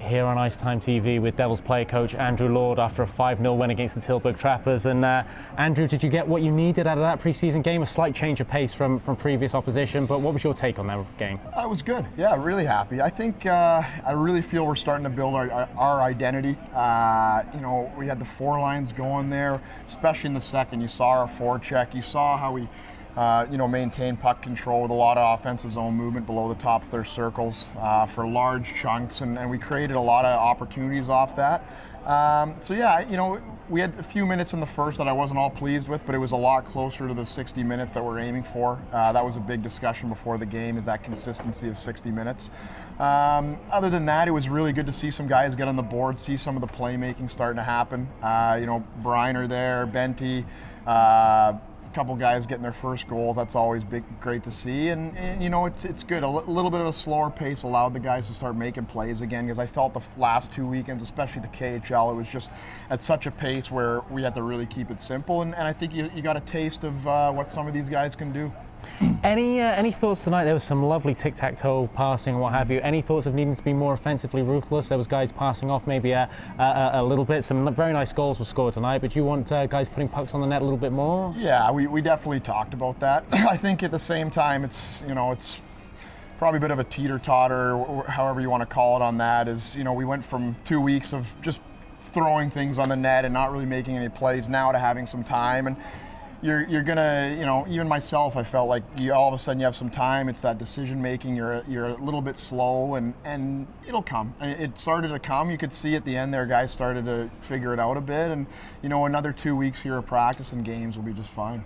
here on IceTime.TV with Devils player coach Andrew Lord after a 5-0 win against the Tilburg Trappers. And Andrew, did you get what you needed out of that preseason game? A slight change of pace from previous opposition, but what was your take on that game? It was good. Yeah, really happy. I think I really feel we're starting to build our identity. We had the four lines going there, especially in the second. You saw our forecheck. You saw how we maintain puck control with a lot of offensive zone movement below the tops of their circles for large chunks, and we created a lot of opportunities off that. We had a few minutes in the first that I wasn't all pleased with, but it was a lot closer to the 60 minutes that we're aiming for. That was a big discussion before the game, is that consistency of 60 minutes. Other than that, it was really good to see some guys get on the board, see some of the playmaking starting to happen. Briner there, Benty, couple guys getting their first goals. That's always great to see, and it's good. A little bit of a slower pace allowed the guys to start making plays again, because I felt the last two weekends, especially the KHL, it was just at such a pace where we had to really keep it simple, and I think you got a taste of what some of these guys can do. Any thoughts tonight? There was some lovely tic-tac-toe passing and what have you. Any thoughts of needing to be more offensively ruthless? There was guys passing off maybe a little bit. Some very nice goals were scored tonight, but do you want guys putting pucks on the net a little bit more? Yeah, we definitely talked about that. I think at the same time, it's probably a bit of a teeter-totter, or however you want to call it on that. We went from 2 weeks of just throwing things on the net and not really making any plays now to having some time, and you're gonna, even myself, I felt like all of a sudden you have some time. It's that decision making. You're a little bit slow, and it'll come. It started to come. You could see at the end there, guys started to figure it out a bit, and another 2 weeks here of practice and games will be just fine.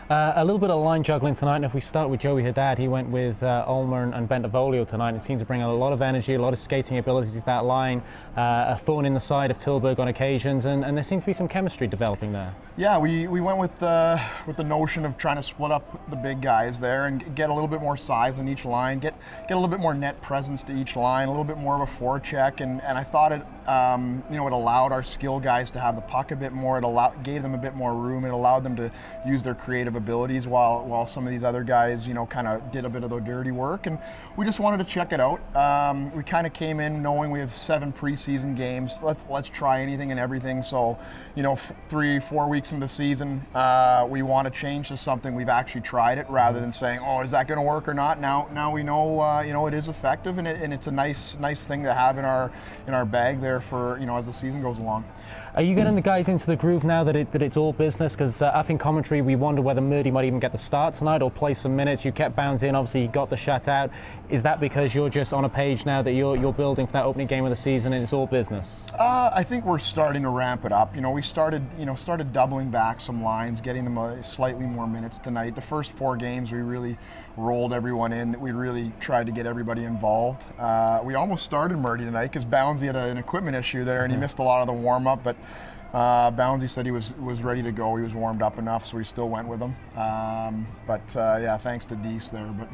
A little bit of line juggling tonight, and if we start with Joey Haddad, he went with Ulmer and Bentavolio tonight. It seemed to bring a lot of energy, a lot of skating abilities to that line, a thorn in the side of Tilburg on occasions, and there seems to be some chemistry developing there. Yeah, we went with the notion of trying to split up the big guys there and get a little bit more size in each line, get a little bit more net presence to each line, a little bit more of a forecheck, and I thought it allowed our skill guys to have the puck a bit more. It gave them a bit more room. It allowed them to use their creative abilities while some of these other guys, kind of did a bit of the dirty work, and we just wanted to check it out. We kind of came in knowing we have 7 preseason games. Let's try anything and everything. So, 3-4 weeks into the season, we want to change to something. We've actually tried it rather than saying, "Oh, is that going to work or not?" Now we know, it is effective, and it's a nice thing to have in our bag there for as the season goes along. Are you getting the guys into the groove now that it's all business? Because up in commentary, we wonder whether Murdy might even get the start tonight or play some minutes. You kept Bounds in, obviously you got the shutout. Is that because you're just on a page now that you're building for that opening game of the season and it's all business? I think we're starting to ramp it up. We started doubling back some lines, getting them slightly more minutes tonight. The first 4 games, we really rolled everyone in. We really tried to get everybody involved. We almost started Murdy tonight because Boundsy had an equipment issue there, and he missed a lot of the warm-up, but Boundsy said he was ready to go. He was warmed up enough, so we still went with him. Thanks to Deese there. But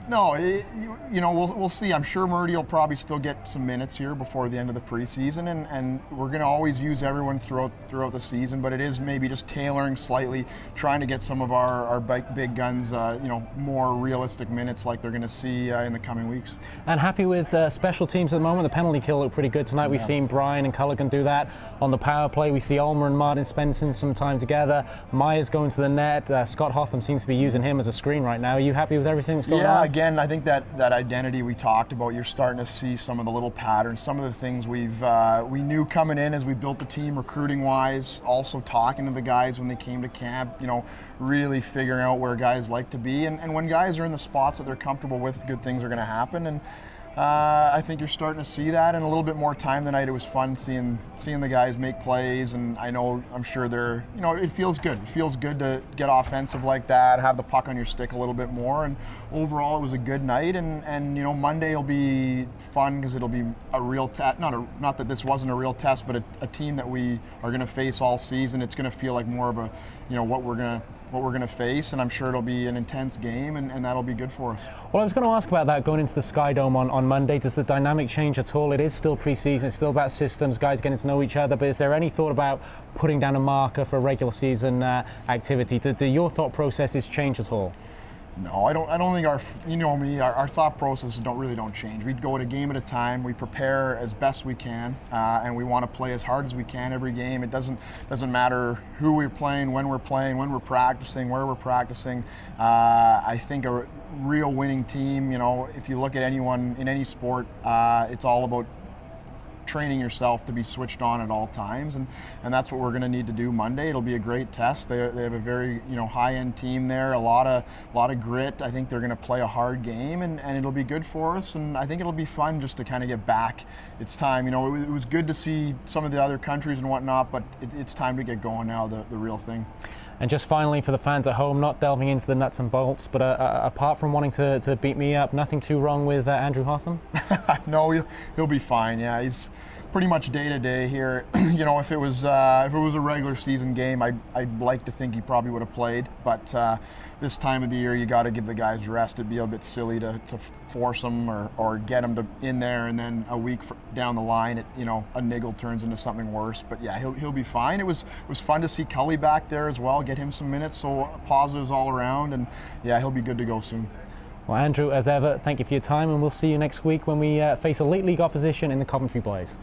we'll see. I'm sure Murdy will probably still get some minutes here before the end of the preseason, and we're going to always use everyone throughout the season, but it is maybe just tailoring slightly, trying to get some of our big guns, more realistic minutes like they're going to see in the coming weeks. And happy with special teams at the moment. The penalty kill looked pretty good tonight. We've seen Brian and Culligan do that on the power play. We see Ulmer and Martin spending some time together. Myers going to the net. Scott Hotham seems to be using him as a screen right now. Are you happy with everything that's going on? Again, I think that identity we talked about, you're starting to see some of the little patterns, some of the things we knew coming in as we built the team recruiting-wise, also talking to the guys when they came to camp, really figuring out where guys like to be. And when guys are in the spots that they're comfortable with, good things are going to happen. And I think you're starting to see that, and a little bit more time tonight. It was fun seeing the guys make plays, and I'm sure they're, it feels good. It feels good to get offensive like that, have the puck on your stick a little bit more, and overall it was a good night, and Monday will be fun because it'll be a real test, not that this wasn't a real test, but a team that we are going to face all season. It's going to feel like more of a, what we're going to face, and I'm sure it'll be an intense game, and that'll be good for us. Well, I was going to ask about that going into the Sky Dome on Monday. Does the dynamic change at all? It is still pre-season, it's still about systems, guys getting to know each other, but is there any thought about putting down a marker for regular season activity? Do your thought processes change at all? No, I don't think you know me, our thought processes don't change. We go at a game at a time. We prepare as best we can, and we want to play as hard as we can every game. It doesn't matter who we're playing, when we're practicing, where we're practicing. I think a real winning team, you know, if you look at anyone in any sport, it's all about training yourself to be switched on at all times, and that's what we're going to need to do Monday. It'll be a great test. They have a very, you know, high-end team there, a lot of grit. I think they're going to play a hard game, and it'll be good for us, and I think it'll be fun just to kind of get back. It's time, you know, it was good to see some of the other countries and whatnot, but it's time to get going now, the real thing. And just finally, for the fans at home, not delving into the nuts and bolts, but apart from wanting to beat me up, nothing too wrong with Andrew Hotham? No, he'll be fine. Yeah, he's pretty much day to day here. You know, if it was a regular season game, I'd like to think he probably would have played. But this time of the year, you got to give the guys rest. It'd be a bit silly to force them or get them in there, and then a week down the line, a niggle turns into something worse. But yeah, he'll be fine. It was fun to see Cully back there as well, get him some minutes. So positives all around, and yeah, he'll be good to go soon. Well, Andrew, as ever, thank you for your time, and we'll see you next week when we face Elite League opposition in the Coventry Blaze.